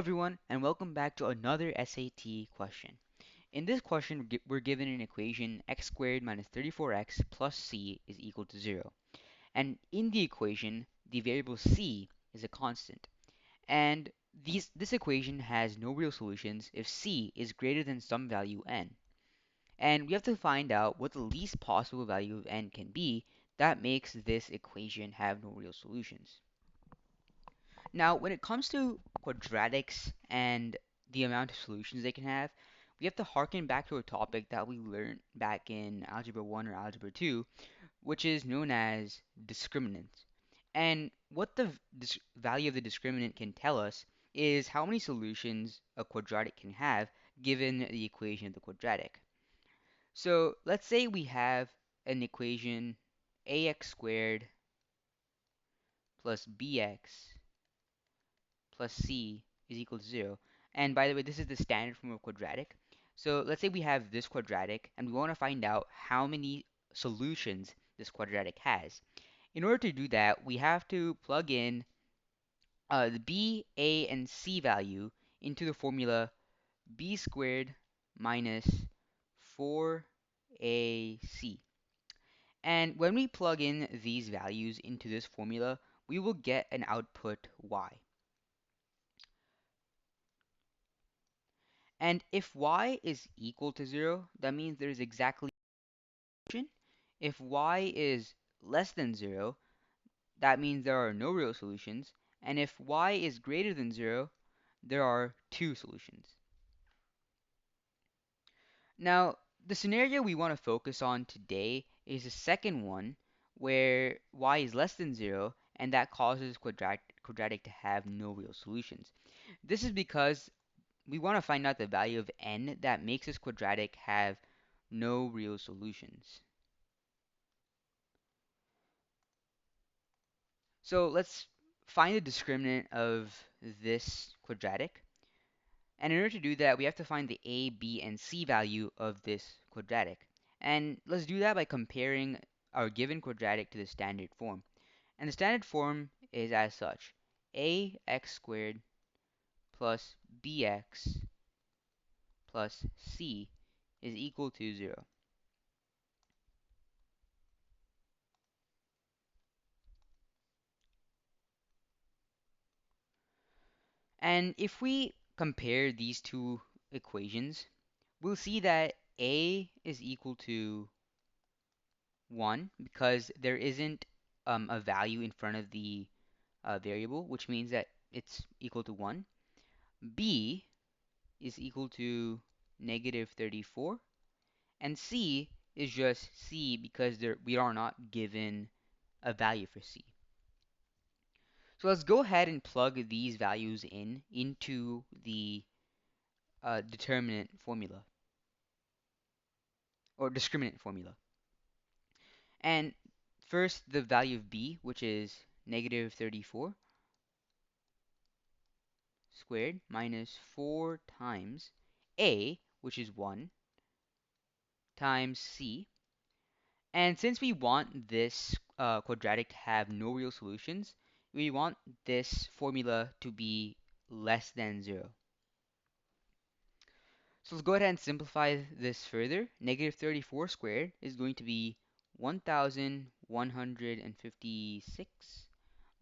everyone, and welcome back to another SAT question. In this question, we're given an equation x squared minus 34x plus c is equal to 0. And in the equation, the variable c is a constant. And this equation has no real solutions if c is greater than some value n. And we have to find out what the least possible value of n can be that makes this equation have no real solutions. Now, when it comes to quadratics and the amount of solutions they can have, we have to harken back to a topic that we learned back in Algebra 1 or Algebra 2, which is known as discriminants. And what the value of the discriminant can tell us is how many solutions a quadratic can have given the equation of the quadratic. So let's say we have an equation ax squared plus bx plus c is equal to 0. And by the way, this is the standard form of quadratic. So let's say we have this quadratic and we want to find out how many solutions this quadratic has. In order to do that, we have to plug in the b, a, and c value into the formula b squared minus 4ac. And when we plug in these values into this formula, we will get an output y. And if y is equal to 0, that means there is exactly a solution. If y is less than 0, that means there are no real solutions. And if y is greater than 0, there are two solutions. Now, the scenario we want to focus on today is the second one, where y is less than 0, and that causes quadratic to have no real solutions. This is because we want to find out the value of n that makes this quadratic have no real solutions. So let's find the discriminant of this quadratic. And in order to do that, we have to find the a, b, and c value of this quadratic. And let's do that by comparing our given quadratic to the standard form. And the standard form is as such: ax squared plus bx plus c is equal to 0. And if we compare these two equations, we'll see that a is equal to 1 because there isn't a value in front of the variable, which means that it's equal to 1. B is equal to negative 34. And C is just C because we are not given a value for C. So let's go ahead and plug these values into the determinant formula or discriminant formula. And first, the value of b, which is negative 34 squared minus 4 times a, which is 1, times c. And since we want this quadratic to have no real solutions, we want this formula to be less than 0. So let's go ahead and simplify this further. Negative 34 squared is going to be 1156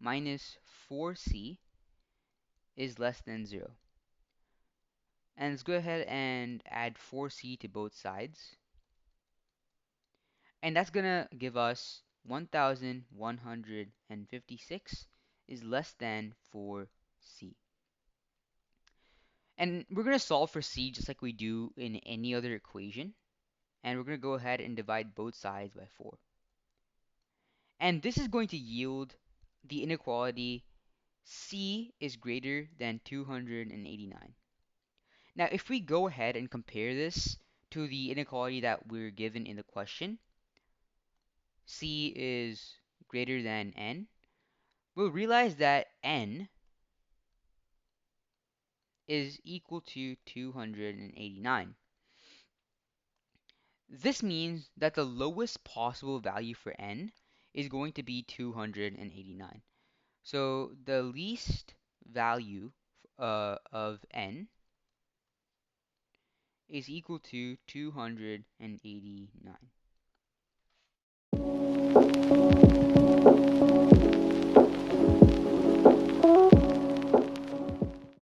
minus 4c is less than 0. And let's go ahead and add 4c to both sides. And that's going to give us 1156 is less than 4c. And we're going to solve for c just like we do in any other equation. And we're going to go ahead and divide both sides by 4. And this is going to yield the inequality c is greater than 289. Now, if we go ahead and compare this to the inequality that we're given in the question, c is greater than n, we'll realize that n is equal to 289. This means that the lowest possible value for n is going to be 289. So the least value of n is equal to 289.